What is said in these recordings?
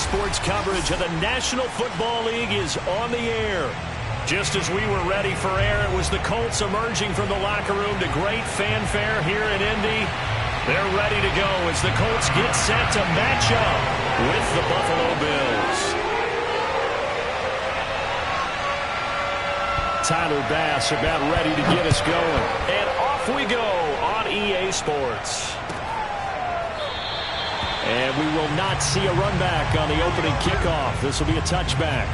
Sports coverage of the National Football League is on the air. Just as we were ready for air, it was the Colts emerging from the locker room to great fanfare here in Indy. They're ready to go as the Colts get set to match up with the Buffalo Bills. Tyler Bass about ready to get us going. And off we go on EA Sports. And we will not see a run back on the opening kickoff. This will be a touchback.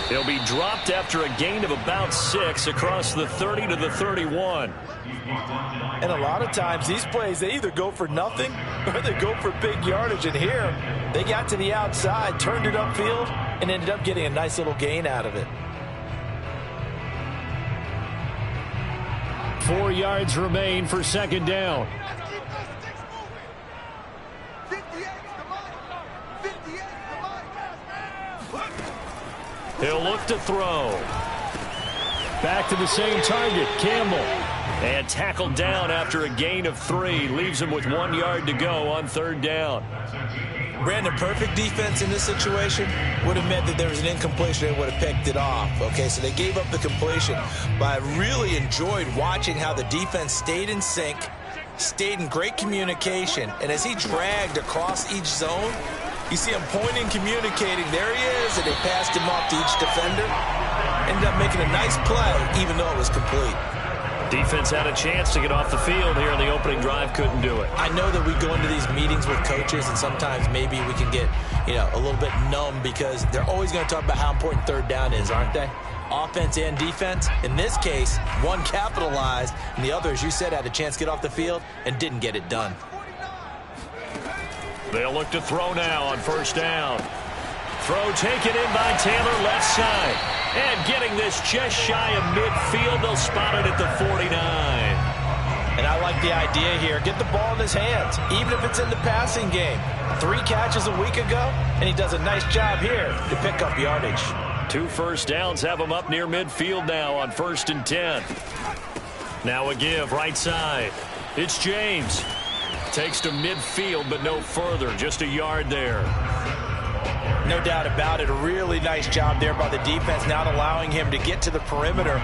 He'll be dropped after a gain of about 6 across the 30 to the 31. And a lot of times these plays, they either go for nothing or they go for big yardage. And here, they got to the outside, turned it upfield, and ended up getting a nice little gain out of it. 4 yards remain for second down. He'll look to throw. Back to the same target, Campbell. And tackled down after a gain of 3. Leaves him with 1 yard to go on third down. Brandon, perfect defense in this situation would have meant that there was an incompletion. They would have picked it off. Okay, so they gave up the completion. But I really enjoyed watching how the defense stayed in sync, stayed in great communication. And as he dragged across each zone, you see him pointing, communicating. There he is, and they passed him off to each defender. Ended up making a nice play, even though it was complete. Defense had a chance to get off the field here in the opening drive, couldn't do it. I know that we go into these meetings with coaches, and sometimes maybe we can get, a little bit numb because they're always going to talk about how important third down is, aren't they? Offense and defense. In this case, one capitalized, and the other, as you said, had a chance to get off the field and didn't get it done. They'll look to throw now on first down. Throw taken in by Taylor, left side. And getting this just shy of midfield, they'll spot it at the 49. And I like the idea here. Get the ball in his hands, even if it's in the passing game. 3 catches a week ago, and he does a nice job here to pick up yardage. 2 first downs have him up near midfield now on 1st and 10. Now a give right side. It's James. Takes to midfield, but no further. Just a yard there. No doubt about it. A really nice job there by the defense, not allowing him to get to the perimeter.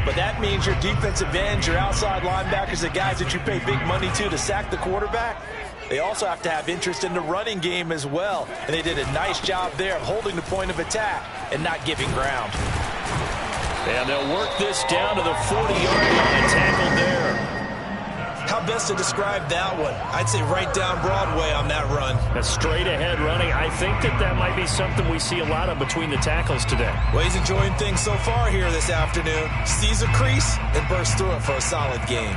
But that means your defensive ends, your outside linebackers, the guys that you pay big money to sack the quarterback, they also have to have interest in the running game as well. And they did a nice job there of holding the point of attack and not giving ground. And they'll work this down to the 40-yard line. Tackled there. How best to describe that one? I'd say right down Broadway on that run. A straight-ahead running. I think that might be something we see a lot of between the tackles today. Well, he's enjoying things so far here this afternoon. Sees a crease and bursts through it for a solid game.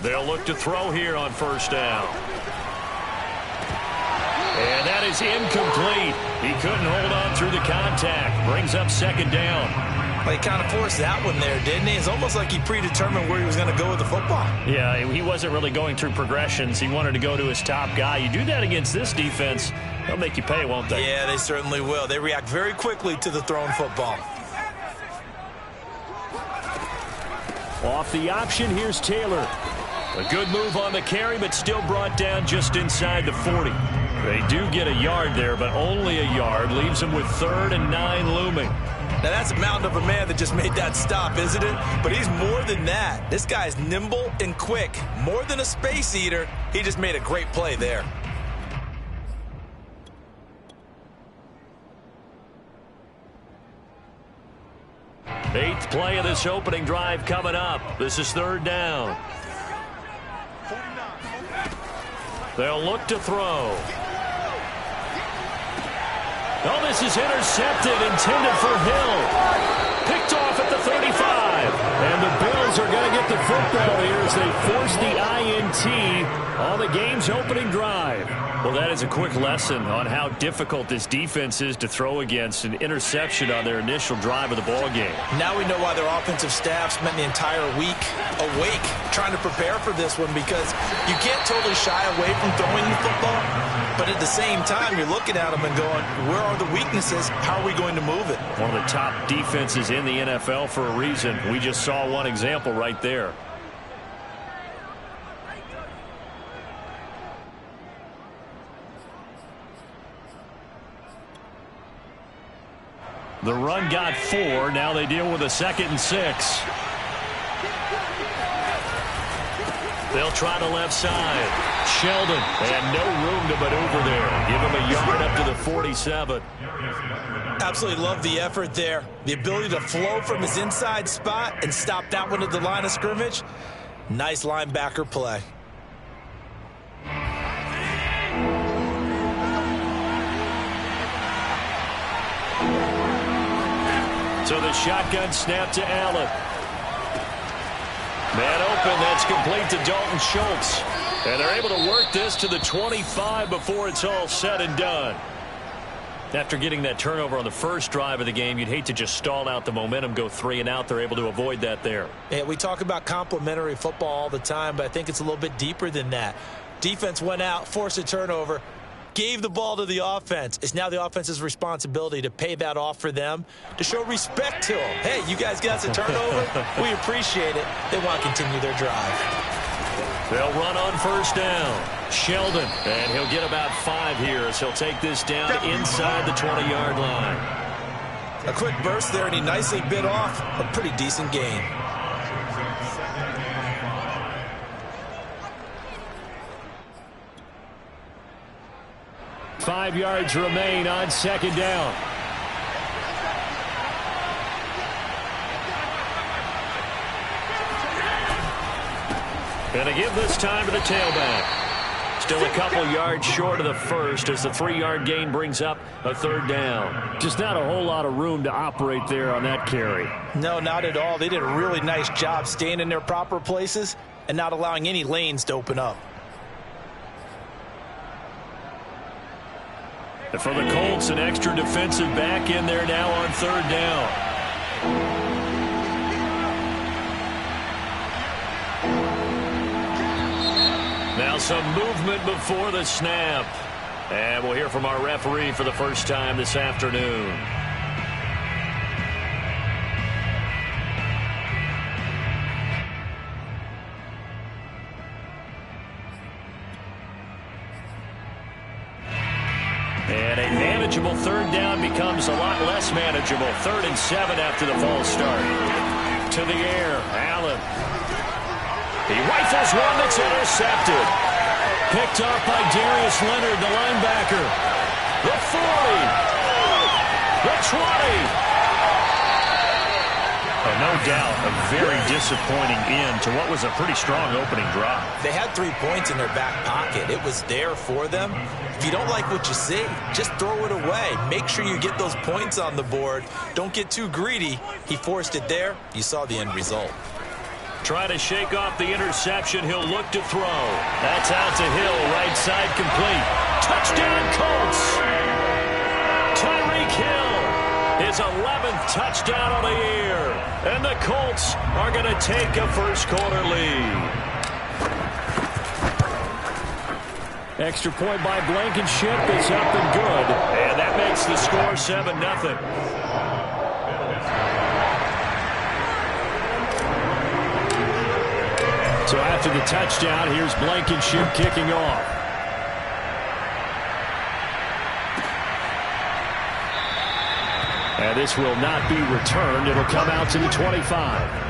They'll look to throw here on first down. And that is incomplete. He couldn't hold on through the contact. Brings up second down. Well, he kind of forced that one there, didn't he? It's almost like he predetermined where he was going to go with the football. Yeah, he wasn't really going through progressions. He wanted to go to his top guy. You do that against this defense, they'll make you pay, won't they? Yeah, they certainly will. They react very quickly to the thrown football. Off the option, here's Taylor. A good move on the carry, but still brought down just inside the 40. They do get a yard there, but only a yard. Leaves him with 3rd and 9 looming. Now, that's a mountain of a man that just made that stop, isn't it? But he's more than that. This guy's nimble and quick. More than a space eater. He just made a great play there. 8th play of this opening drive coming up. This is 3rd down. They'll look to throw. Oh, this is intercepted, intended for Hill. Picked off at the 35. And the Bills are going to get the football here as they force the INT on the game's opening drive. Well, that is a quick lesson on how difficult this defense is to throw against an interception on their initial drive of the ball game. Now we know why their offensive staff spent the entire week awake trying to prepare for this one, because you can't totally shy away from throwing the football, but at the same time, you're looking at them and going, where are the weaknesses? How are we going to move it? One of the top defenses in the NFL for a reason. We just saw one example right there. The run got 4. Now they deal with a 2nd and 6. They'll try the left side. Sheldon, and no room to maneuver there. Give him a yard up to the 47. Absolutely love the effort there. The ability to flow from his inside spot and stop that one at the line of scrimmage. Nice linebacker play. So the shotgun snap to Allen. Man open, that's complete to Dalton Schultz. And they're able to work this to the 25 before it's all said and done. After getting that turnover on the first drive of the game, you'd hate to just stall out the momentum, go 3 and out. They're able to avoid that there. Yeah, we talk about complementary football all the time, but I think it's a little bit deeper than that. Defense went out, forced a turnover, gave the ball to the offense. It's now the offense's responsibility to pay that off for them, to show respect to them. Hey, you guys got us a turnover. We appreciate it. They want to continue their drive. They'll run on 1st down. Sheldon, and he'll get about 5 here as he'll take this down inside the 20-yard line. A quick burst there, and he nicely bit off a pretty decent gain. Five yards remain on 2nd down. And they give this time to the tailback. Still a couple yards short of the first as the 3-yard gain brings up a 3rd down. Just not a whole lot of room to operate there on that carry. No, not at all. They did a really nice job staying in their proper places and not allowing any lanes to open up. And for the Colts, an extra defensive back in there now on 3rd down. Now some movement before the snap. And we'll hear from our referee for the first time this afternoon. And a manageable 3rd down becomes a lot less manageable. 3rd and 7 after the false start. To the air, Allen. He rifles one that's intercepted. Picked up by Darius Leonard, the linebacker. The 40. The 20. No doubt a very disappointing end to what was a pretty strong opening drive. They had 3 points in their back pocket. It was there for them. If you don't like what you see, just throw it away. Make sure you get those points on the board. Don't get too greedy. He forced it there. You saw the end result. Try to shake off the interception. He'll look to throw. That's out to Hill. Right side complete. Touchdown Colts. Tyreek Hill. His 11th touchdown of the year. And the Colts are going to take a first-quarter lead. Extra point by Blankenship is up and good. And that makes the score 7-0. So after the touchdown, here's Blankenship kicking off. And this will not be returned. It'll come out to the 25.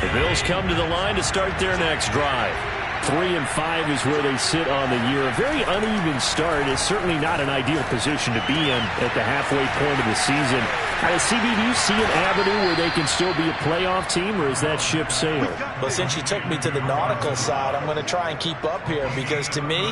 The Bills come to the line to start their next drive. 3-5 is where they sit on the year. A very uneven start. It's certainly not an ideal position to be in at the halfway point of the season. CB, do you see an avenue where they can still be a playoff team, or is that ship sailed? Well, since you took me to the nautical side, I'm going to try and keep up here, because to me,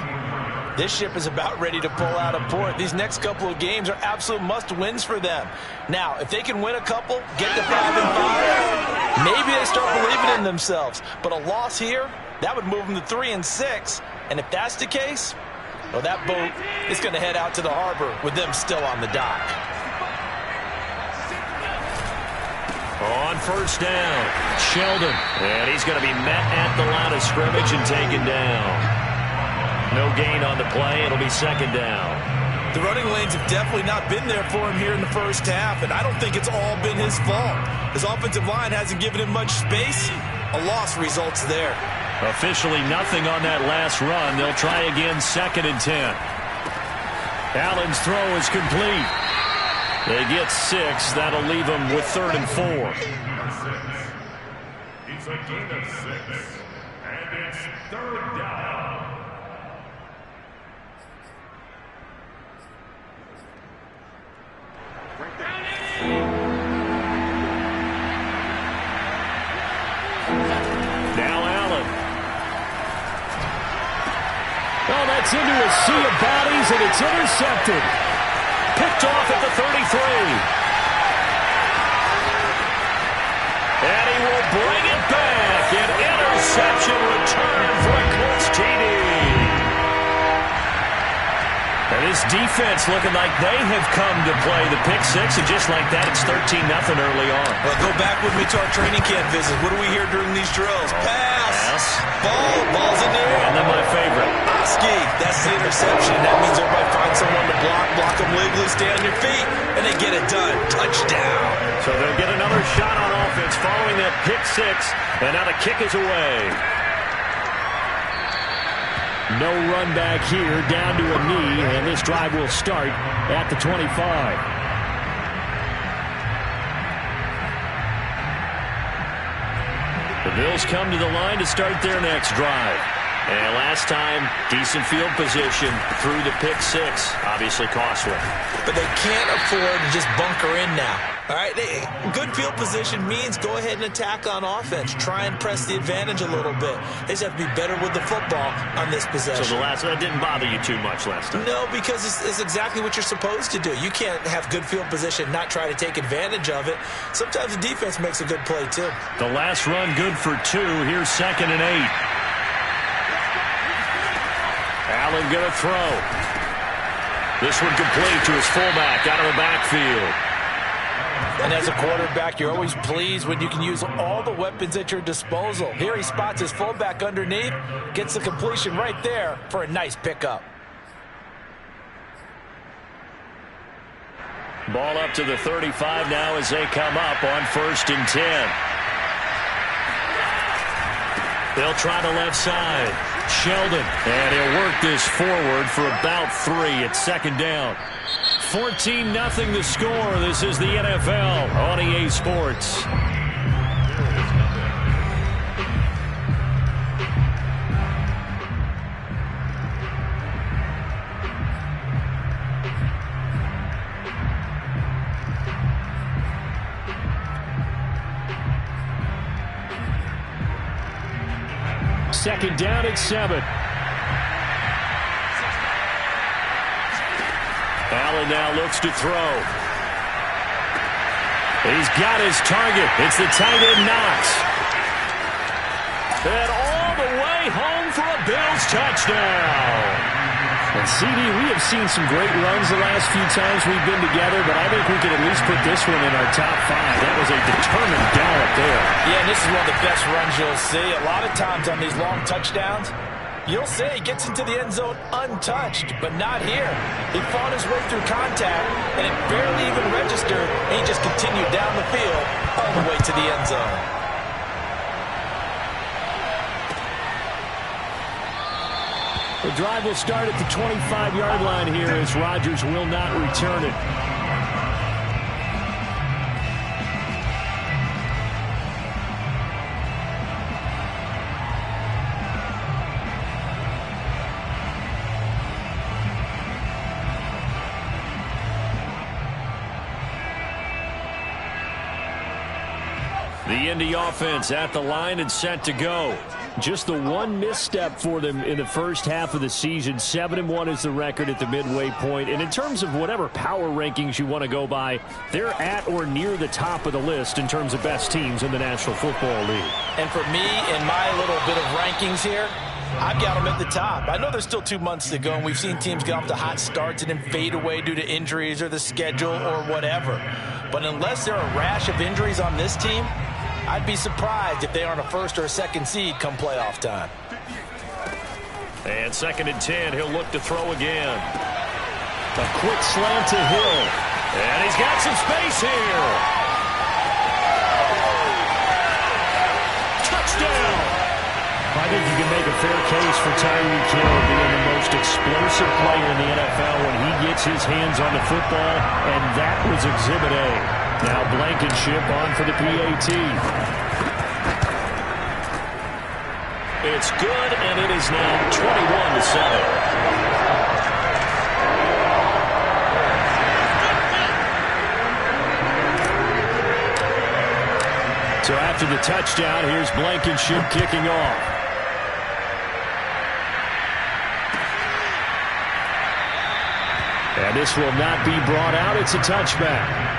this ship is about ready to pull out of port. These next couple of games are absolute must-wins for them. Now, if they can win a couple, get to 5-5, maybe they start believing in themselves. But a loss here, that would move them to 3-6. And if that's the case, well, that boat is going to head out to the harbor with them still on the dock. On first down, Sheldon. And he's going to be met at the line of scrimmage and taken down. No gain on the play. It'll be second down. The running lanes have definitely not been there for him here in the first half, and I don't think it's all been his fault. His offensive line hasn't given him much space. A loss results there. Officially nothing on that last run. They'll try again, 2nd and 10. Allen's throw is complete. They get 6. That'll leave them with 3rd and 4. It's a gain of 6, and it's 3rd down. Now Allen. Oh, that's into a sea of bodies, and it's intercepted. Picked off at the 33. And he will bring it back. An interception return for a Colts TD. And this defense looking like they have come to play the pick 6, and just like that, it's 13-0 early on. Well, go back with me to our training camp visit. What do we hear during these drills? Pass. Ball's in the air. And then my favorite. Oski, that's the interception. That means everybody finds someone to block them legally, stay on your feet, and they get it done. Touchdown. So they'll get another shot on offense following that pick 6, and now the kick is away. No run back here, down to a knee, and this drive will start at the 25. The Bills come to the line to start their next drive. And last time, decent field position through the pick 6. Obviously costly. But they can't afford to just bunker in now. All right, good field position means go ahead and attack on offense. Try and press the advantage a little bit. They just have to be better with the football on this possession. So that didn't bother you too much last time? No, because it's exactly what you're supposed to do. You can't have good field position, not try to take advantage of it. Sometimes the defense makes a good play, too. The last run good for 2. Here's 2nd and 8. Allen going to throw. This one complete to his fullback out of the backfield. And as a quarterback, you're always pleased when you can use all the weapons at your disposal. Here he spots his fullback underneath, gets the completion right there for a nice pickup. Ball up to the 35 now as they come up on 1st and 10. They'll try the left side. Sheldon, and he'll work this forward for about 3 at 2nd down. 14-0 the score. This is the NFL on EA Sports. Second down at 7. Allen now looks to throw. He's got his target. It's the tight end Knox. And all the way home for a Bills touchdown. And CD, we have seen some great runs the last few times we've been together, but I think we could at least put this one in our top 5. That was a determined gallop there. Yeah, and this is one of the best runs you'll see. A lot of times on these long touchdowns, you'll say he gets into the end zone untouched, but not here. He fought his way through contact, and it barely even registered, and he just continued down the field all the way to the end zone. The drive will start at the 25-yard line here as Rodgers will not return it. The Indy offense at the line and set to go. Just the one misstep for them in the first half of the season. 7-1 is the record at the midway point. And in terms of whatever power rankings you want to go by, they're at or near the top of the list in terms of best teams in the National Football League. And for me, in my little bit of rankings here, I've got them at the top. I know there's still 2 months to go, and we've seen teams get off to hot starts and then fade away due to injuries or the schedule or whatever. But unless there are a rash of injuries on this team, I'd be surprised if they aren't a first or a second seed come playoff time. And 2nd and 10, he'll look to throw again. A quick slant to Hill. And he's got some space here. Touchdown! I think you can make a fair case for Tyreek Hill being the most explosive player in the NFL when he gets his hands on the football, and that was Exhibit A. Now Blankenship on for the PAT. It's good, and it is now 21-7. So after the touchdown, here's Blankenship kicking off. And this will not be brought out. It's a touchback.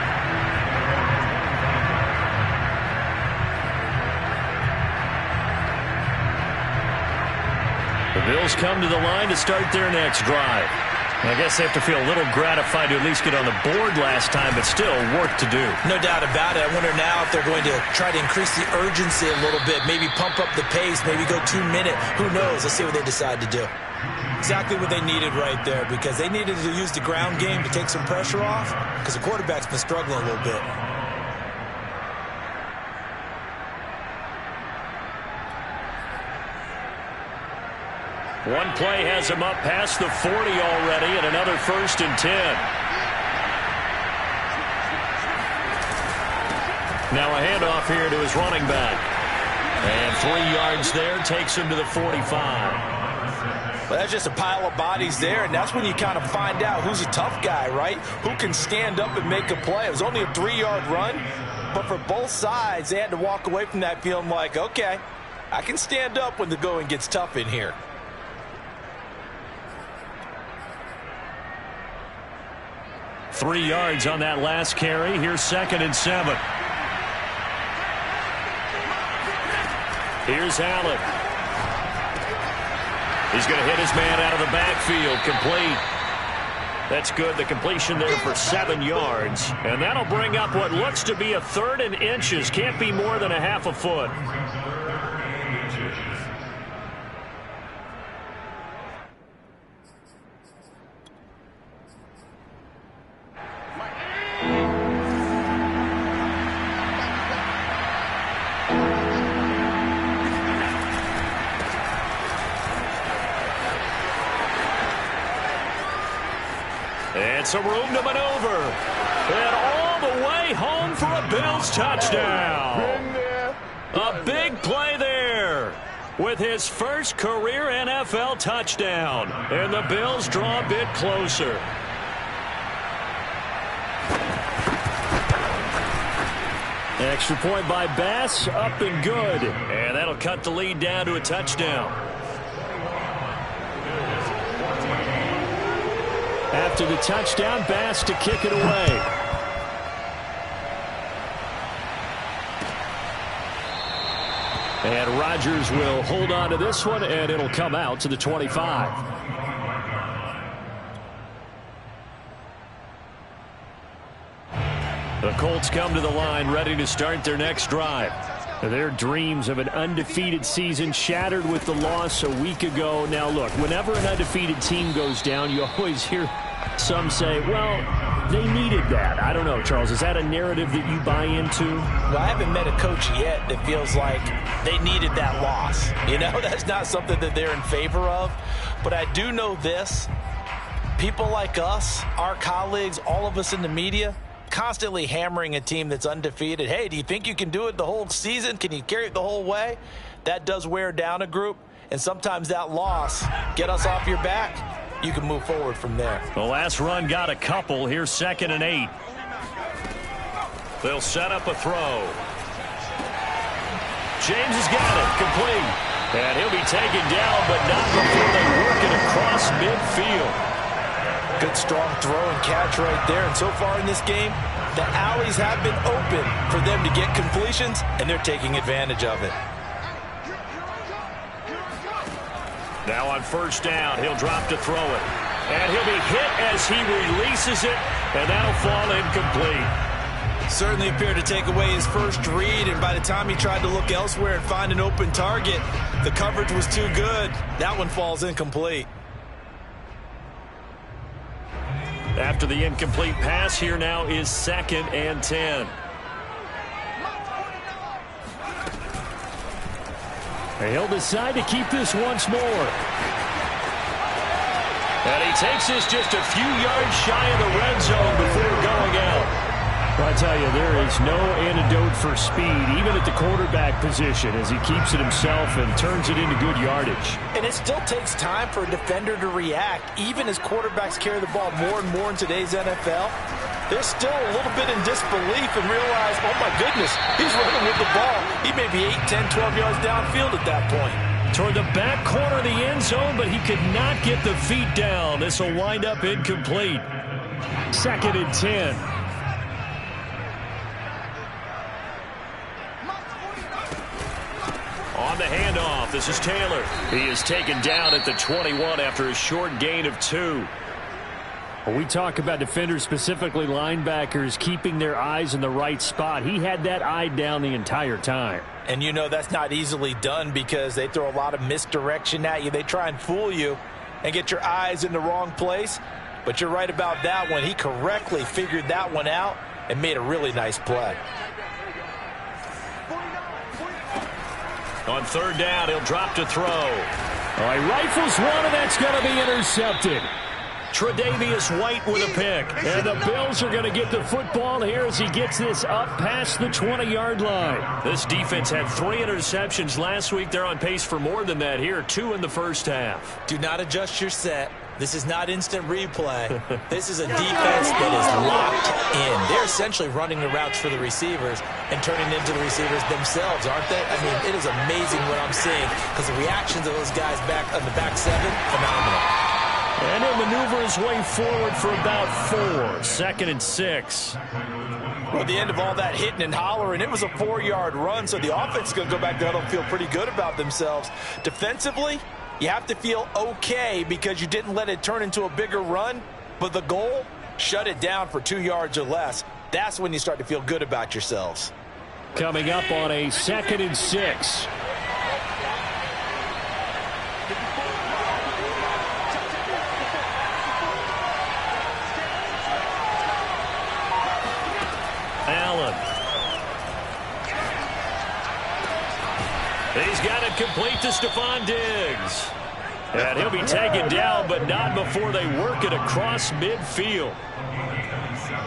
The Bills come to the line to start their next drive. I guess they have to feel a little gratified to at least get on the board last time, but still work to do. No doubt about it. I wonder now if they're going to try to increase the urgency a little bit, maybe pump up the pace, maybe go 2 minute. Who knows? Let's see what they decide to do. Exactly what they needed right there, because they needed to use the ground game to take some pressure off, because the quarterback's been struggling a little bit. One play has him up past the 40 already, and another 1st and 10. Now a handoff here to his running back. And 3 yards there takes him to the 45. Well, that's just a pile of bodies there, and that's when you kind of find out who's a tough guy, right? Who can stand up and make a play. It was only a 3-yard run, but for both sides, they had to walk away from that feeling like, okay, I can stand up when the going gets tough in here. Three yards on that last carry. Here's 2nd and 7. Here's Allen. He's going to hit his man out of the backfield. Complete. That's good. The completion there for 7 yards. And that'll bring up what looks to be a 3rd and inches. Can't be more than a half a foot. And some room to maneuver. And all the way home for a Bills touchdown. A big play there with his first career NFL touchdown. And the Bills draw a bit closer. Extra point by Bass, up and good. And that'll cut the lead down to a touchdown. After the touchdown, Bass to kick it away. And Rodgers will hold on to this one, and it'll come out to the 25. The Colts come to the line, ready to start their next drive. Their dreams of an undefeated season shattered with the loss a week ago. Now, look, whenever an undefeated team goes down, you always hear some say, well, they needed that. I don't know, Charles. Is that a narrative that you buy into? Well, I haven't met a coach yet that feels like they needed that loss. You know, that's not something that they're in favor of. But I do know this. People like us, our colleagues, all of us in the media, constantly hammering a team that's undefeated. Hey, do you think you can do it the whole season? Can you carry it the whole way? That does wear down a group, and sometimes that loss get us off your back. You can move forward from there. The last run got a couple. Here's 2nd and 8. They'll set up a throw. James has got it. Complete. And he'll be taken down, but not before they work it across midfield. Good, strong throw and catch right there. And so far in this game, the alleys have been open for them to get completions, and they're taking advantage of it. Now on first down, he'll drop to throw it. And he'll be hit as he releases it, and that'll fall incomplete. Certainly appeared to take away his first read, and by the time he tried to look elsewhere and find an open target, the coverage was too good. That one falls incomplete. After the incomplete pass, here now is 2nd and 10. He'll decide to keep this once more. And he takes this just a few yards shy of the red zone before going out. Well, I tell you, there is no antidote for speed, even at the quarterback position, as he keeps it himself and turns it into good yardage. And it still takes time for a defender to react, even as quarterbacks carry the ball more and more in today's NFL. They're still a little bit in disbelief and realize, oh my goodness, he's running with the ball. He may be 8, 10, 12 yards downfield at that point. Toward the back corner of the end zone, but he could not get the feet down. This will wind up incomplete. 2nd and 10. On the handoff, this is Taylor. He is taken down at the 21 after a short gain of 2. When we talk about defenders, specifically linebackers, keeping their eyes in the right spot, he had that eye down the entire time. And you know that's not easily done because they throw a lot of misdirection at you. They try and fool you and get your eyes in the wrong place. But you're right about that one. He correctly figured that one out and made a really nice play. On third down, he'll drop to throw. All right, rifles one, and that's going to be intercepted. Tre'Davious White with a pick. And the Bills are going to get the football here as he gets this up past the 20-yard line. This defense had 3 interceptions last week. They're on pace for more than that here, 2 in the first half. Do not adjust your set. This is not instant replay. This is a defense that is locked in. They're essentially running the routes for the receivers and turning into the receivers themselves, aren't they? I mean, it is amazing what I'm seeing because the reactions of those guys back on the back 7, phenomenal. And he'll maneuver his way forward for about 4. 2nd and 6. Well, at the end of all that hitting and hollering, it was a 4-yard run, so the offense is going to go back there and feel pretty good about themselves. Defensively, you have to feel okay because you didn't let it turn into a bigger run, but the goal, shut it down for 2 yards or less. That's when you start to feel good about yourselves. Coming up on a 2nd and 6. Allen. He's got it complete to Stephon Diggs. And he'll be taken down, but not before they work it across midfield.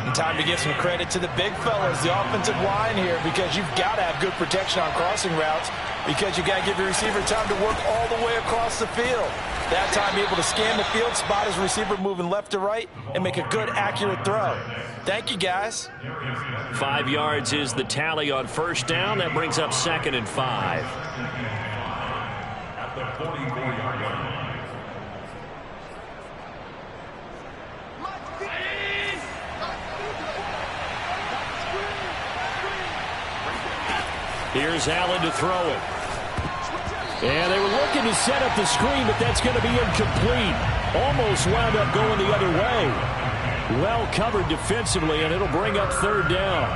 And time to give some credit to the big fellas, the offensive line here, because you've got to have good protection on crossing routes because you've got to give your receiver time to work all the way across the field. That time able to scan the field, spot his receiver moving left to right, and make a good, accurate throw. Thank you, guys. 5 yards is the tally on first down. That brings up 2nd and 5. At the 44-yard line. Here's Allen to throw it. And they were looking to set up the screen, but that's going to be incomplete. Almost wound up going the other way. Well covered defensively, and it'll bring up 3rd down.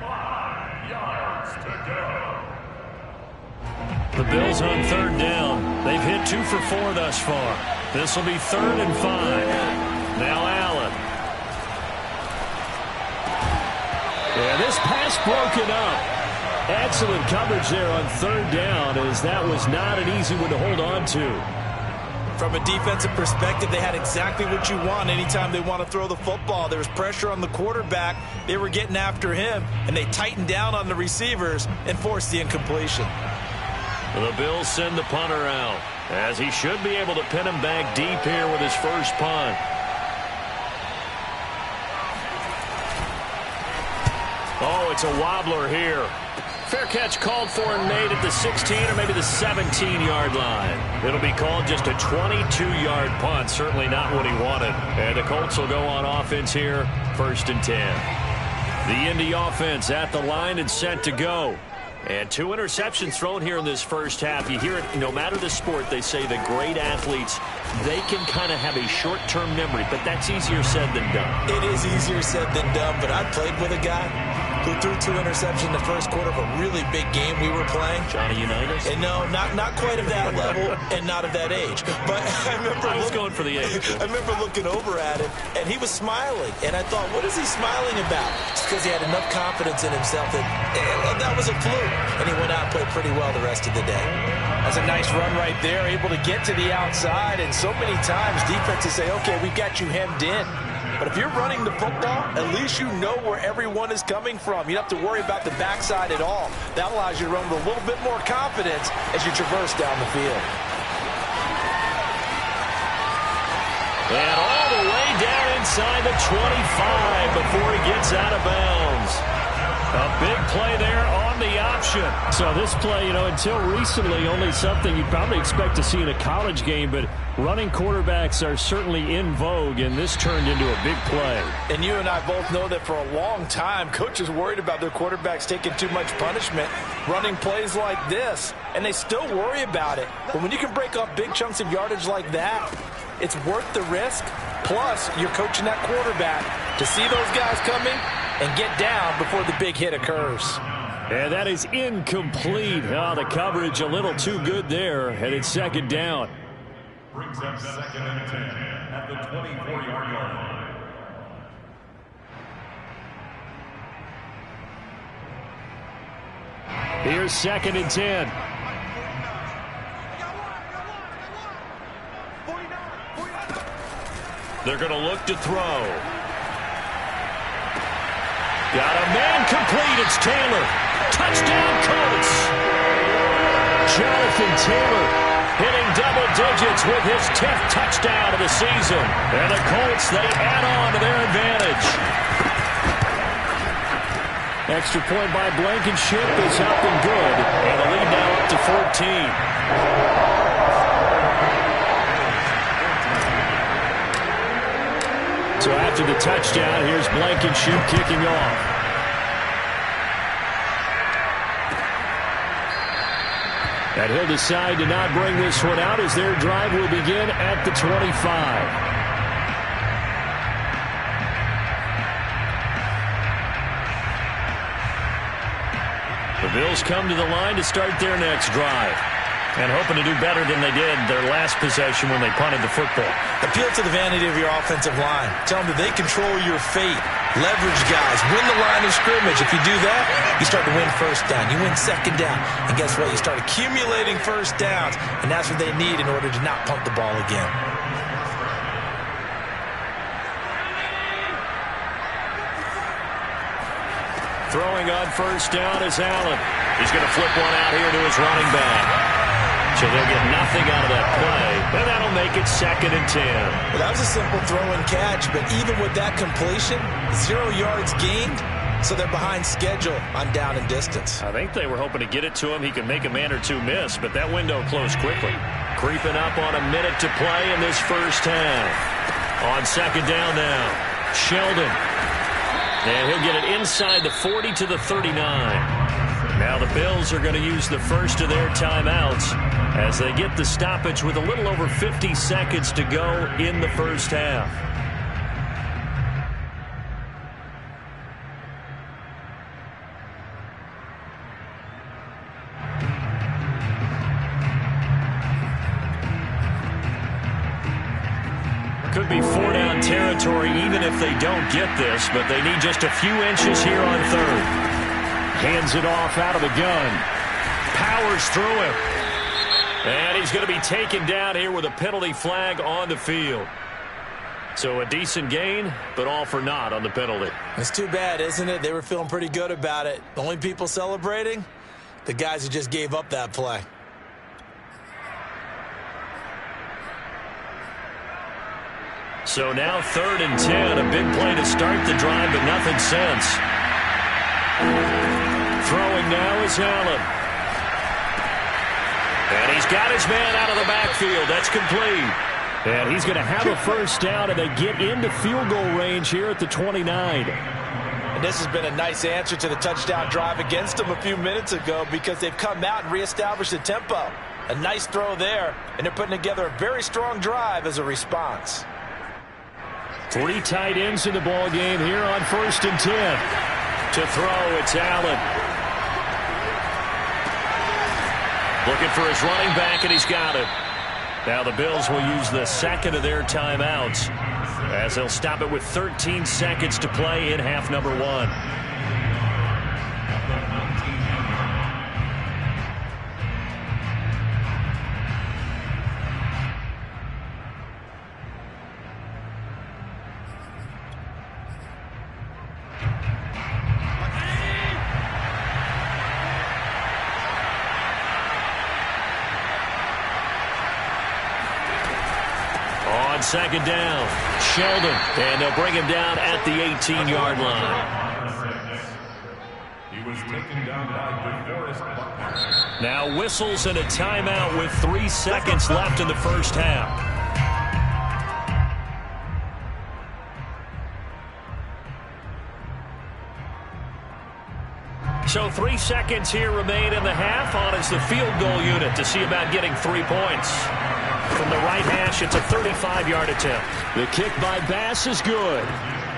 5 yards to go. The Bills on 3rd down. They've hit 2 for 4 thus far. This will be 3rd and 5. Now Allen. And this pass broken up. Excellent coverage there on 3rd down, as that was not an easy one to hold on to. From a defensive perspective, they had exactly what you want anytime they want to throw the football. There was pressure on the quarterback. They were getting after him, and they tightened down on the receivers and forced the incompletion. The Bills send the punter out, as he should be able to pin him back deep here with his first punt. Oh, it's a wobbler here. Fair catch called for and made at the 16 or maybe the 17-yard line. It'll be called just a 22-yard punt. Certainly not what he wanted. And the Colts will go on offense here, 1st and 10. The Indy offense at the line and set to go. And 2 interceptions thrown here in this first half. You hear it, no matter the sport, they say the great athletes, they can kind of have a short-term memory, but that's easier said than done. It is easier said than done, but I played with a guy who threw 2 interceptions in the first quarter of a really big game we were playing. Johnny Unitas? And no, not quite of that level and not of that age. But I was going for the age. I remember looking over at him, and he was smiling. And I thought, what is he smiling about? It's because he had enough confidence in himself that that was a fluke. And he went out and played pretty well the rest of the day. That's a nice run right there, able to get to the outside. And so many times defenses say, okay, we've got you hemmed in. But if you're running the football, at least you know where everyone is coming from. You don't have to worry about the backside at all. That allows you to run with a little bit more confidence as you traverse down the field. And all the way down inside the 25 before he gets out of bounds. A big play there on the option. So this play, until recently, only something you'd probably expect to see in a college game, but running quarterbacks are certainly in vogue, and this turned into a big play. And you and I both know that for a long time, coaches worried about their quarterbacks taking too much punishment, running plays like this, and they still worry about it. But when you can break up big chunks of yardage like that, it's worth the risk. Plus, you're coaching that quarterback to see those guys coming and get down before the big hit occurs. And that is incomplete. Oh, the coverage a little too good there, and it's 2nd down. Brings up 2nd and 10 at the 24-yard line. Here's 2nd and 10. They're going to look to throw. Got a man complete. It's Taylor. Touchdown, Colts. Jonathan Taylor hitting double digits with his 10th touchdown of the season. And the Colts, they add on to their advantage. Extra point by Blankenship is up and good. And the lead now up to 14. So after the touchdown, here's Blankenship kicking off. And he'll decide to not bring this one out as their drive will begin at the 25. The Bills come to the line to start their next drive. And hoping to do better than they did their last possession when they punted the football. Appeal to the vanity of your offensive line. Tell them that they control your fate. Leverage guys. Win the line of scrimmage. If you do that, you start to win 1st down. You win 2nd down. And guess what? You start accumulating 1st downs. And that's what they need in order to not punt the ball again. Throwing on 1st down is Allen. He's going to flip one out here to his running back. So they'll get nothing out of that play, and that'll make it 2nd and 10. Well, that was a simple throw and catch, but even with that completion, 0 yards gained, so they're behind schedule on down and distance. I think they were hoping to get it to him. He could make a man or two miss, but that window closed quickly. Creeping up on a minute to play in this first half. On 2nd down now, Sheldon. And he'll get it inside the 40 to the 39. Now the Bills are going to use the first of their timeouts as they get the stoppage with a little over 50 seconds to go in the first half. Could be 4-down territory even if they don't get this, but they need just a few inches here on 3rd. Hands it off out of the gun. Powers through him. And he's going to be taken down here with a penalty flag on the field. So a decent gain, but all for naught on the penalty. It's too bad, isn't it? They were feeling pretty good about it. The only people celebrating, the guys who just gave up that play. So now 3rd and 10, a big play to start the drive, but nothing since. Throwing now is Allen. And he's got his man out of the backfield. That's complete. And he's going to have a first down, and they get into field goal range here at the 29. And this has been a nice answer to the touchdown drive against them a few minutes ago because they've come out and reestablished the tempo. A nice throw there, and they're putting together a very strong drive as a response. 3 tight ends in the ball game here on 1st and 10. To throw, it's Allen. Looking for his running back, and he's got it. Now the Bills will use the second of their timeouts as they'll stop it with 13 seconds to play in half number 1. On second down, Sheldon, and they'll bring him down at the 18-yard line. He was taken down by DeForest Buckner. Now whistles and a timeout with 3 seconds left in the first half. So 3 seconds here remain in the half. On is the field goal unit to see about getting 3 points. From the right hash, it's a 35-yard attempt. The kick by Bass is good.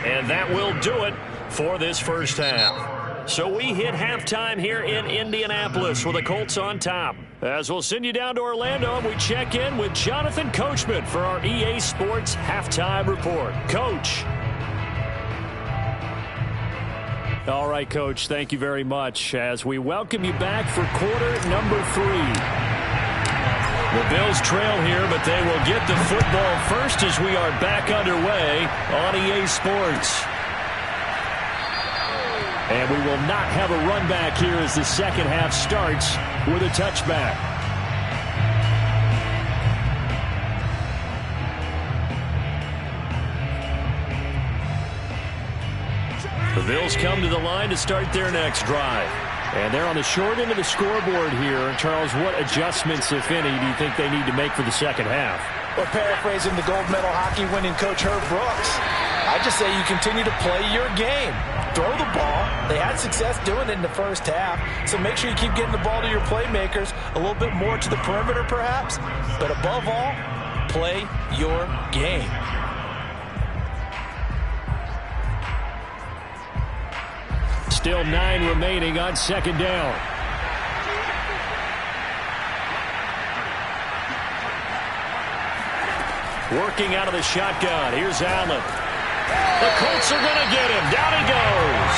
And that will do it for this first half. So we hit halftime here in Indianapolis with the Colts on top. As we'll send you down to Orlando, we check in with Jonathan Coachman for our EA Sports Halftime Report. Coach. All right, Coach, thank you very much as we welcome you back for quarter number 3. The Bills trail here, but they will get the football first as we are back underway on EA Sports. And we will not have a run back here as the second half starts with a touchback. The Bills come to the line to start their next drive. And they're on the short end of the scoreboard here. And Charles, what adjustments, if any, do you think they need to make for the second half? Well, paraphrasing the gold medal hockey winning coach Herb Brooks, I just say you continue to play your game. Throw the ball. They had success doing it in the first half. So make sure you keep getting the ball to your playmakers, a little bit more to the perimeter perhaps. But above all, play your game. Still 9 remaining on second down. Working out of the shotgun. Here's Allen. The Colts are going to get him. Down he goes.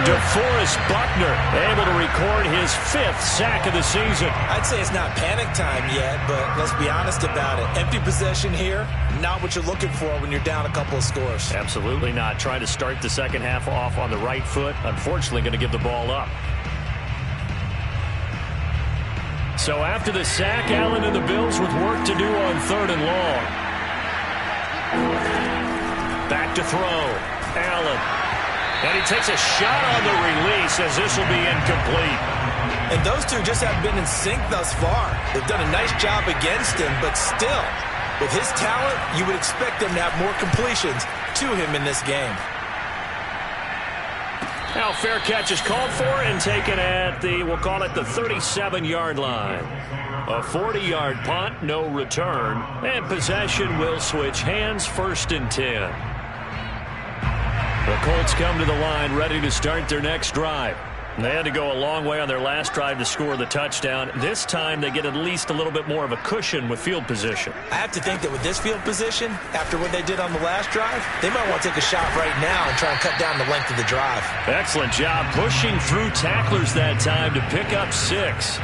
DeForest Buckner able to record his 5th sack of the season. I'd say it's not panic time yet, but let's be honest about it. Empty possession here, not what you're looking for when you're down a couple of scores. Absolutely not. Trying to start the second half off on the right foot. Unfortunately, going to give the ball up. So after the sack, Allen and the Bills with work to do on 3rd and long. Back to throw. Allen. And he takes a shot on the release as this will be incomplete. And those two just haven't been in sync thus far. They've done a nice job against him, but still, with his talent, you would expect them to have more completions to him in this game. Now fair catch is called for and taken at the, we'll call it the 37-yard line. A 40-yard punt, no return, and possession will switch hands, 1st and 10. The Colts come to the line ready to start their next drive. They had to go a long way on their last drive to score the touchdown. This time they get at least a little bit more of a cushion with field position. I have to think that with this field position, after what they did on the last drive, they might want to take a shot right now and try and cut down the length of the drive. Excellent job pushing through tacklers that time to pick up 6.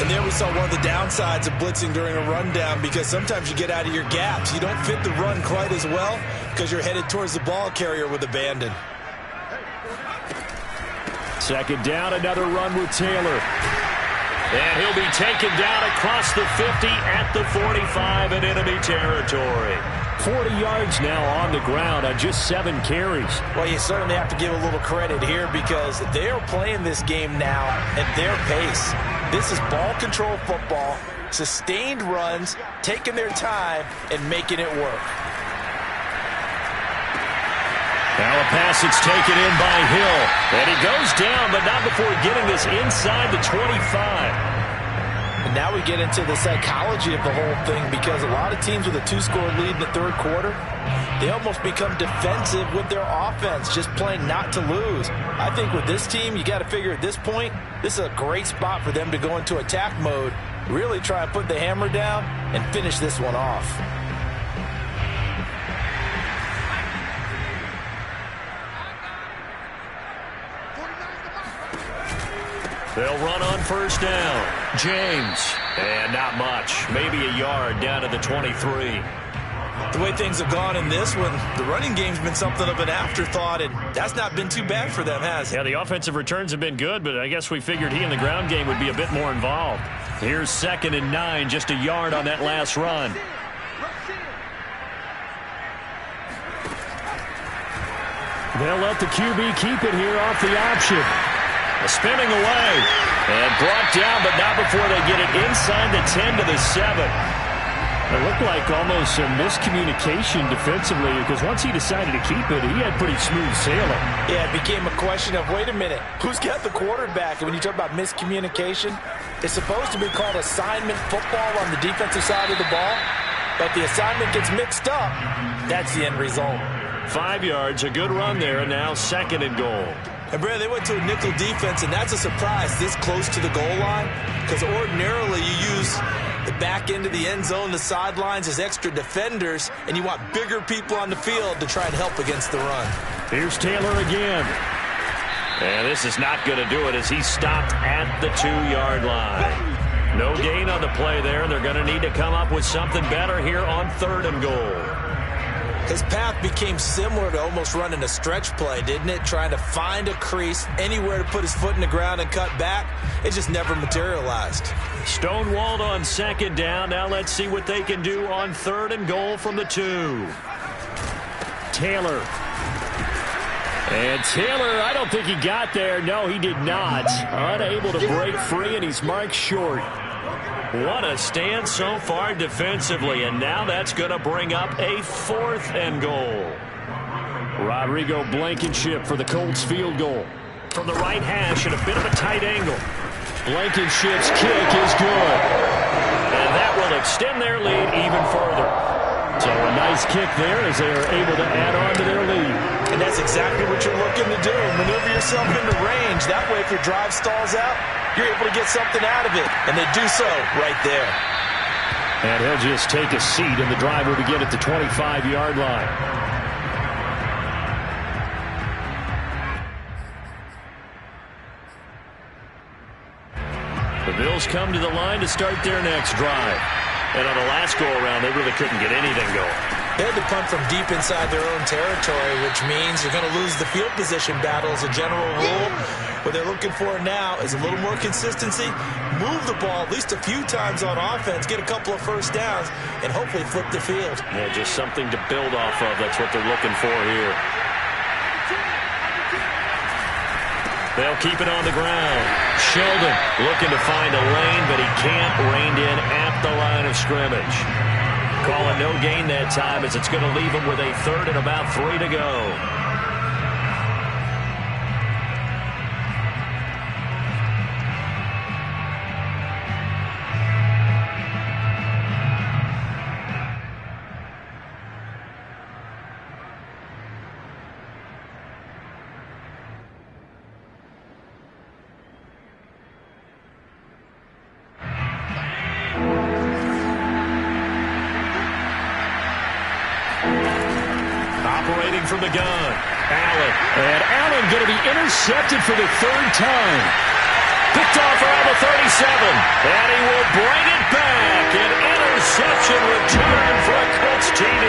And there we saw one of the downsides of blitzing during a rundown, because sometimes you get out of your gaps. You don't fit the run quite as well because you're headed towards the ball carrier with abandon. Second down, another run with Taylor. And he'll be taken down across the 50 at the 45 in enemy territory. 40 yards now on the ground on just 7 carries. Well, you certainly have to give a little credit here because they're playing this game now at their pace. This is ball control football, sustained runs, taking their time, and making it work. Now a pass that's taken in by Hill. And he goes down, but not before getting this inside the 25. And now we get into the psychology of the whole thing because a lot of teams with a 2-score lead in the third quarter, they almost become defensive with their offense, just playing not to lose. I think with this team, you got to figure at this point, this is a great spot for them to go into attack mode, really try and put the hammer down and finish this one off. They'll run on first down. James. And not much. Maybe a yard down to the 23. The way things have gone in this one, the running game's been something of an afterthought, and that's not been too bad for them, has it? Yeah, the offensive returns have been good, but I guess we figured he in the ground game would be a bit more involved. Here's 2nd and 9, just a yard on that last run. They'll let the QB keep it here off the option. Spinning away and brought down, but not before they get it inside the 10 to the 7. It looked like almost a miscommunication defensively because once he decided to keep it, he had pretty smooth sailing. Yeah, it became a question of, wait a minute, who's got the quarterback? And when you talk about miscommunication, it's supposed to be called assignment football on the defensive side of the ball. But the assignment gets mixed up. That's the end result. 5 yards, a good run there, and now 2nd and goal. And, Brad, they went to a nickel defense, and that's a surprise this close to the goal line because ordinarily you use the back end of the end zone, the sidelines as extra defenders, and you want bigger people on the field to try and help against the run. Here's Taylor again. And this is not going to do it as he stopped at the 2-yard line. No gain on the play there. They're going to need to come up with something better here on 3rd and goal. His path became similar to almost running a stretch play, didn't it? Trying to find a crease, anywhere to put his foot in the ground and cut back. It just never materialized. Stonewalled on 2nd down. Now let's see what they can do on 3rd and goal from the 2. Taylor. And Taylor, I don't think he got there. No, he did not. Unable to break free, and he's marked short. What a stand so far defensively, and now that's going to bring up a 4th and goal. Rodrigo Blankenship for the Colts field goal. From the right hash at a bit of a tight angle. Blankenship's kick is good. And that will extend their lead even further. So a nice kick there as they are able to add on to their lead. And that's exactly what you're looking to do. Maneuver yourself into range. That way, if your drive stalls out, you're able to get something out of it. And they do so right there. And he'll just take a seat, and the drive will begin at the 25-yard line. The Bills come to the line to start their next drive. And on the last go-around, they really couldn't get anything going. They had to punt from deep inside their own territory, which means you're going to lose the field position battle as a general rule. What they're looking for now is a little more consistency, move the ball at least a few times on offense, get a couple of first downs, and hopefully flip the field. Yeah, just something to build off of. That's what they're looking for here. They'll keep it on the ground. Sheldon looking to find a lane, but he can't. Reined in at the line of scrimmage. Call it no gain that time as it's going to leave him with a 3rd and about 3 to go. Operating from the gun, Allen. And Allen going to be intercepted for the 3rd time. Picked off around the 37. And he will bring it back. An interception return for a Colts TD.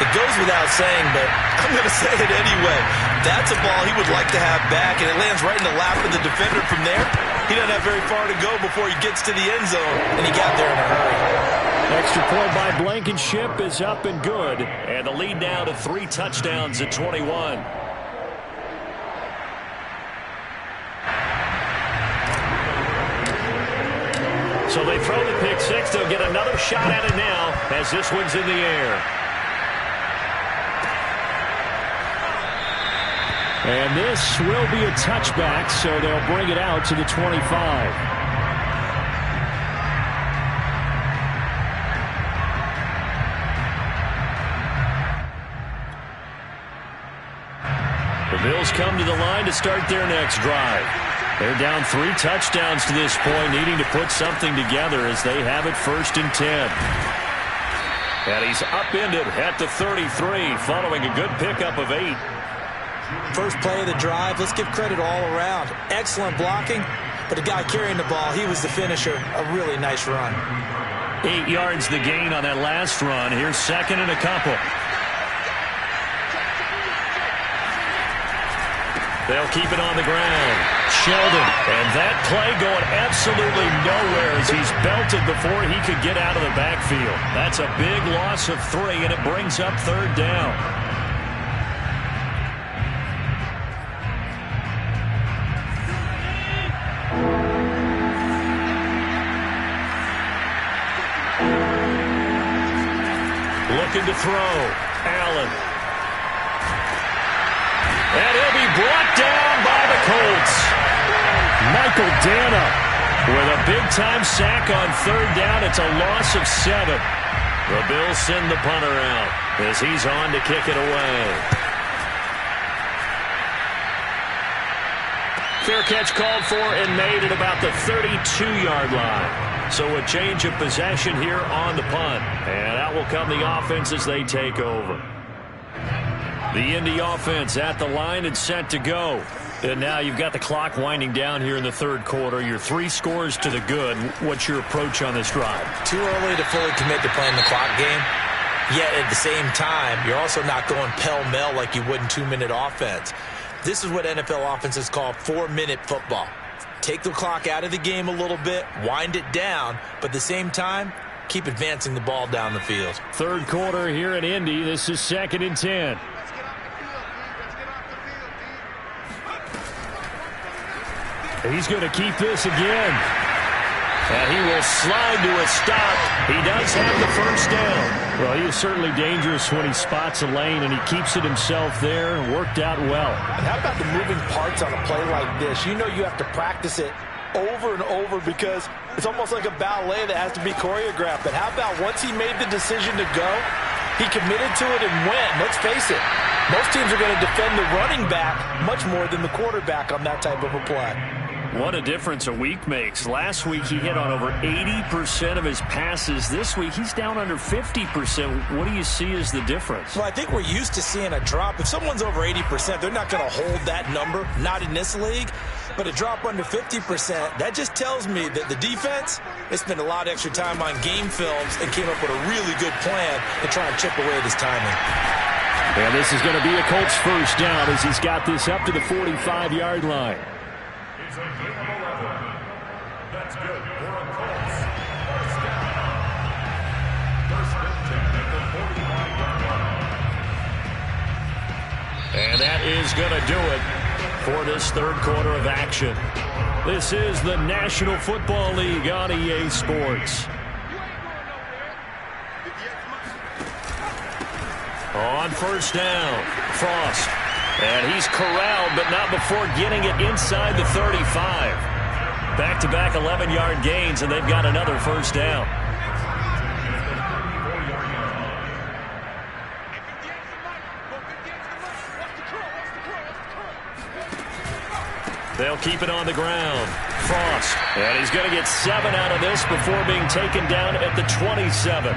It goes without saying, but I'm going to say it anyway. That's a ball he would like to have back, and it lands right in the lap of the defender from there. He doesn't have very far to go before he gets to the end zone, and he got there in a hurry. Extra point by Blankenship is up and good. And the lead now to 3 touchdowns at 21. So they throw the pick six. They'll get another shot at it now as this one's in the air. And this will be a touchback, so they'll bring it out to the 25. The Bills come to the line to start their next drive. They're down 3 touchdowns to this point, needing to put something together as they have it 1st and 10. And he's upended at the 33 following a good pickup of 8. First play of the drive, let's give credit all around. Excellent blocking, but the guy carrying the ball, he was the finisher. A really nice run. 8 yards the gain on that last run. Here's 2nd and a couple. They'll keep it on the ground. Sheldon, and that play going absolutely nowhere as he's belted before he could get out of the backfield. That's a big loss of 3, and it brings up 3rd down. Looking to throw. Allen. And he'll be brought down by the Colts. Michael Dana with a big-time sack on 3rd down. It's a loss of 7. The Bills send the punter out as he's on to kick it away. Fair catch called for and made at about the 32-yard line. So a change of possession here on the punt. And out will come the offense as they take over. The Indy offense at the line and set to go. And now you've got the clock winding down here in the 3rd quarter. You're 3 scores to the good. What's your approach on this drive? Too early to fully commit to playing the clock game. Yet at the same time, you're also not going pell-mell like you would in 2-minute offense. This is what NFL offenses call 4-minute football. Take the clock out of the game a little bit, wind it down, but at the same time, keep advancing the ball down the field. 3rd quarter here in Indy. This is 2nd and 10. He's going to keep this again. And he will slide to a stop. He does have the 1st down. Well, he is certainly dangerous when he spots a lane, and he keeps it himself there. Worked out well. And how about the moving parts on a play like this? You know you have to practice it over and over because it's almost like a ballet that has to be choreographed. But how about once he made the decision to go, he committed to it and went. Let's face it, most teams are going to defend the running back much more than the quarterback on that type of a play. What a difference a week makes. Last week he hit on over 80% of his passes. This week he's down under 50%. What do you see as the difference? Well, I think we're used to seeing a drop. If someone's over 80%, they're not going to hold that number, not in this league. But a drop under 50%, that just tells me that the defense, they spent a lot of extra time on game films and came up with a really good plan to try and chip away at his timing. And this is going to be a Colts 1st down as he's got this up to the 45-yard line. That's good for a Colts. 1st down. 1st and 10 at the 45-yard line. And that is going to do it for this 3rd quarter of action. This is the National Football League on EA Sports. On 1st down, Frost. And he's corralled, but not before getting it inside the 35. Back-to-back 11-yard gains, and they've got another 1st down. They'll keep it on the ground. Frost. And he's going to get 7 out of this before being taken down at the 27.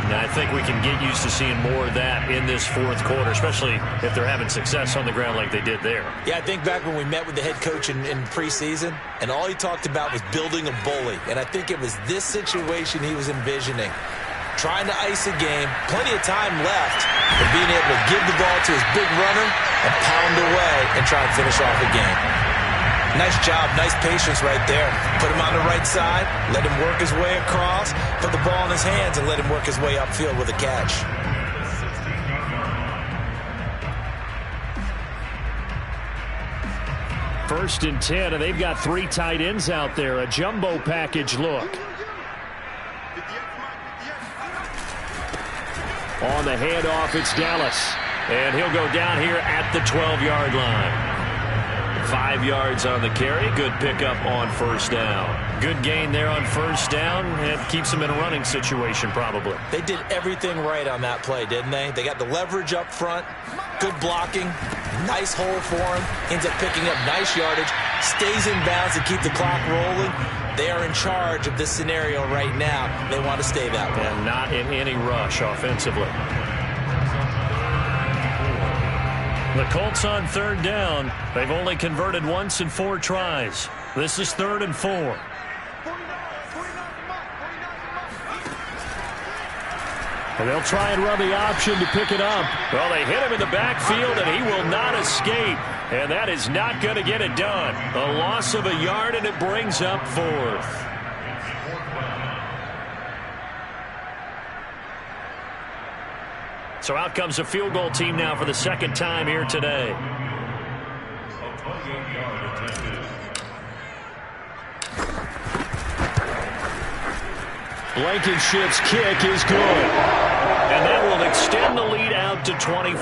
Now, I think we can get used to seeing more of that in this 4th quarter, especially if they're having success on the ground like they did there. Yeah, I think back when we met with the head coach in preseason, and all he talked about was building a bully. And I think it was this situation he was envisioning. Trying to ice a game, plenty of time left, but being able to give the ball to his big runner and pound away and try and finish off the game. Nice job, nice patience right there. Put him on the right side, let him work his way across, put the ball in his hands, and let him work his way upfield with a catch. First and 10, and they've got 3 tight ends out there. A jumbo package look. On the handoff, it's Dallas. And he'll go down here at the 12-yard line. 5 yards on the carry. Good pickup on first down. Good gain there on first down. It keeps them in a running situation probably. They did everything right on that play, didn't they? They got the leverage up front. Good blocking. Nice hole for him. Ends up picking up nice yardage. Stays in bounds to keep the clock rolling. They are in charge of this scenario right now. They want to stay that way. And not in any rush offensively. The Colts on third down. They've only converted once in 4 tries. This is 3rd and 4. And they'll try and run the option to pick it up. Well, they hit him in the backfield, and he will not escape. And that is not going to get it done. A loss of a yard, and it brings up 4th. So out comes a field goal team now for the 2nd time here today. Blankenship's kick is good. And that will extend the lead out to 24.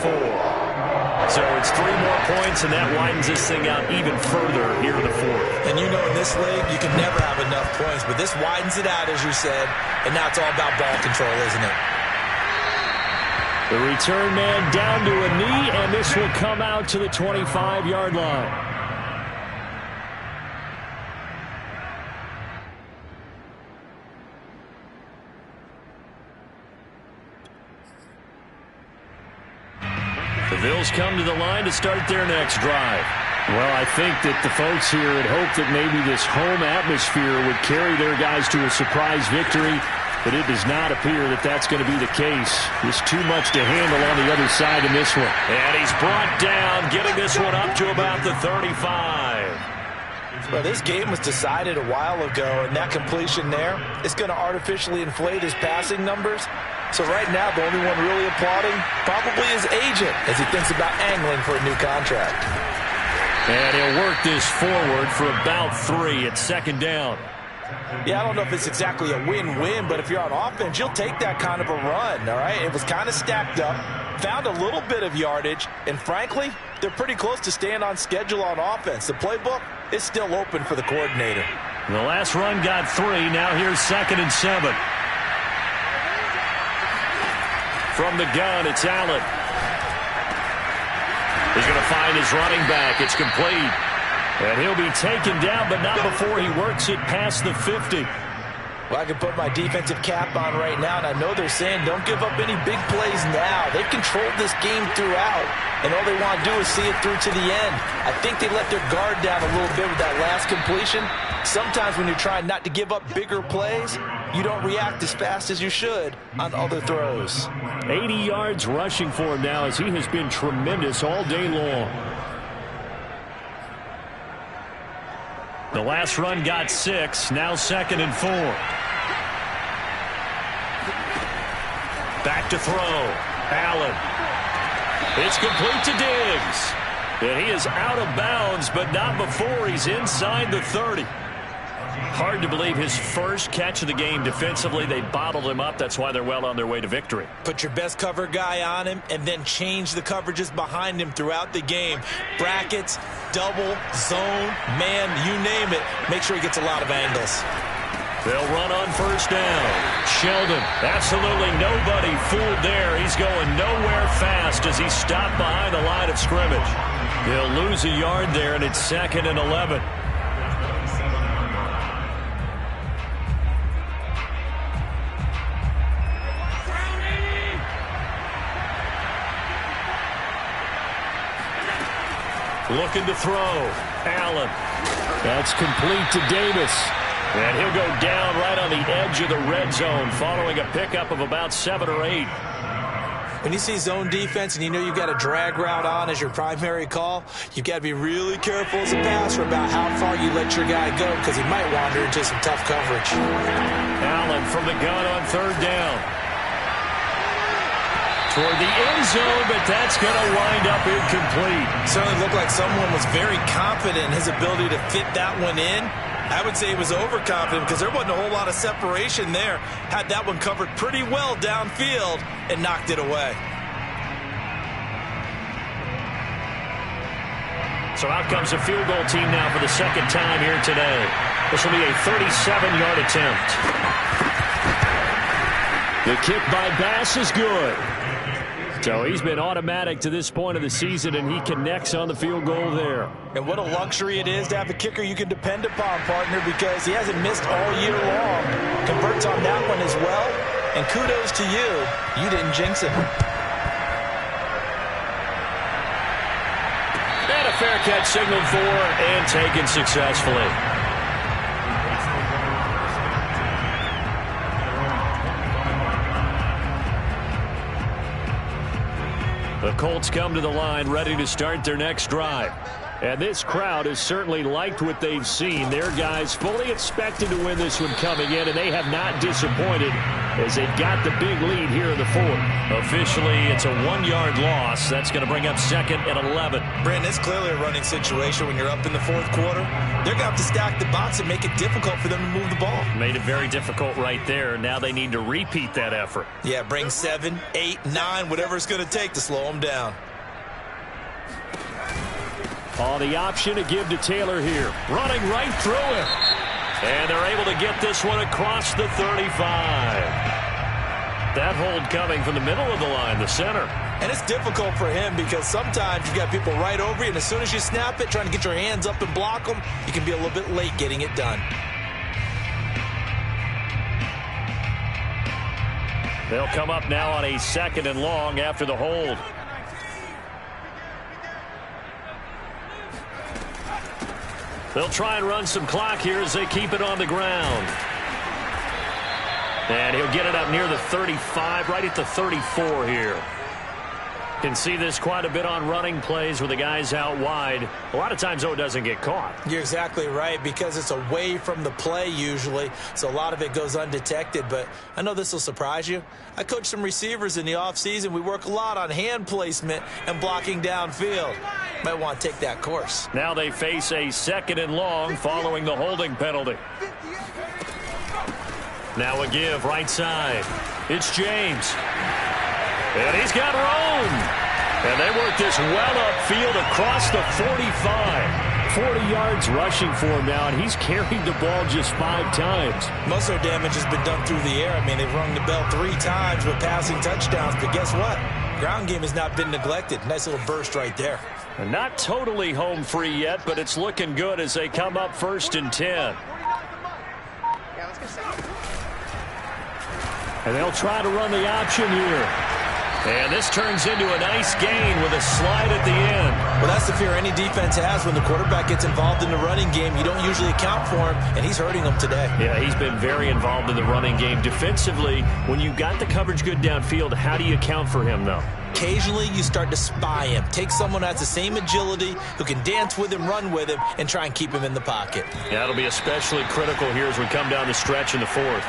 So it's 3 more points, and that widens this thing out even further here in the 4th. And you know in this league, you can never have enough points, but this widens it out, as you said, and now it's all about ball control, isn't it? The return man down to a knee, and this will come out to the 25-yard line. The Bills come to the line to start their next drive. Well, I think that the folks here had hoped that maybe this home atmosphere would carry their guys to a surprise victory. But it does not appear that that's going to be the case. There's too much to handle on the other side in this one. And he's brought down, getting this one up to about the 35. Well, this game was decided a while ago, and that completion there is going to artificially inflate his passing numbers. So right now, the only one really applauding probably his agent as he thinks about angling for a new contract. And he'll work this forward for about 3 at 2nd down. Yeah, I don't know if it's exactly a win-win, but if you're on offense, you'll take that kind of a run, all right? It was kind of stacked up, found a little bit of yardage, and frankly, they're pretty close to staying on schedule on offense. The playbook is still open for the coordinator. The last run got 3. Now here's 2nd and 7. From the gun, it's Allen. He's going to find his running back. It's complete. And he'll be taken down, but not before he works it past the 50. Well, I can put my defensive cap on right now, and I know they're saying don't give up any big plays now. They've controlled this game throughout, and all they want to do is see it through to the end. I think they let their guard down a little bit with that last completion. Sometimes when you're trying not to give up bigger plays, you don't react as fast as you should on other throws. 80 yards rushing for him now as he has been tremendous all day long. The last run got 6. Now 2nd and 4. Back to throw. Allen. It's complete to Diggs. And he is out of bounds, but not before he's inside the 30. Hard to believe his first catch of the game defensively. They bottled him up. That's why they're well on their way to victory. Put your best cover guy on him and then change the coverages behind him throughout the game. Brackets, double, zone, man, you name it. Make sure he gets a lot of angles. They'll run on first down. Sheldon, absolutely nobody fooled there. He's going nowhere fast as he's stopped behind the line of scrimmage. They'll lose a yard there, and it's 2nd and 11. Looking to throw. Allen. That's complete to Davis. And he'll go down right on the edge of the red zone following a pickup of about 7 or 8. When you see zone defense and you know you've got a drag route on as your primary call, you've got to be really careful as a passer about how far you let your guy go because he might wander into some tough coverage. Allen from the gun on third down. Toward the end zone, but that's going to wind up incomplete. Certainly looked like someone was very confident in his ability to fit that one in. I would say he was overconfident because there wasn't a whole lot of separation there. Had that one covered pretty well downfield and knocked it away. So out comes a field goal team now for the second time here today. This will be a 37-yard attempt. The kick by Bass is good. So he's been automatic to this point of the season, and he connects on the field goal there. And what a luxury it is to have a kicker you can depend upon, partner, because he hasn't missed all year long. Converts on that one as well, and kudos to you. You didn't jinx it. And a fair catch signaled for and taken successfully. The Colts come to the line ready to start their next drive. And this crowd has certainly liked what they've seen. Their guys fully expected to win this one coming in, and they have not disappointed as they got the big lead here in the fourth. Officially, it's a 1-yard loss. That's going to bring up second and 11. Brandon, it's clearly a running situation when you're up in the fourth quarter. They're going to have to stack the box and make it difficult for them to move the ball. Made it very difficult right there. Now they need to repeat that effort. Yeah, bring 7, 8, 9, whatever it's going to take to slow them down. Oh, the option to give to Taylor here. Running right through it. And they're able to get this one across the 35. That hold coming from the middle of the line, the center. And it's difficult for him because sometimes you've got people right over you, and as soon as you snap it, trying to get your hands up and block them, you can be a little bit late getting it done. They'll come up now on a 2nd and long after the hold. They'll try and run some clock here as they keep it on the ground. And he'll get it up near the 35, right at the 34 here. Can see this quite a bit on running plays with the guys out wide. A lot of times, though, it doesn't get caught. You're exactly right, because it's away from the play usually, so a lot of it goes undetected. But I know this will surprise you. I coach some receivers in the offseason. We work a lot on hand placement and blocking downfield. Might want to take that course. Now they face a 2nd and long following the holding penalty. Now a give right side. It's James. And he's got room. And they work this well upfield across the 45. 40 yards rushing for him now, and he's carried the ball just 5 times. Most of their damage has been done through the air. I mean, they've rung the bell 3 times with passing touchdowns, but guess what? Ground game has not been neglected. Nice little burst right there. And not totally home free yet, but it's looking good as they come up 1st and 10. And they'll try to run the option here. And this turns into a nice gain with a slide at the end. Well, that's the fear any defense has when the quarterback gets involved in the running game. You don't usually account for him, and he's hurting them today. Yeah, he's been very involved in the running game. Defensively, when you got the coverage good downfield, how do you account for him, though? Occasionally, you start to spy him. Take someone who has the same agility, who can dance with him, run with him, and try and keep him in the pocket. Yeah, that'll be especially critical here as we come down the stretch in the fourth.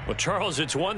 Well, Charles, it's one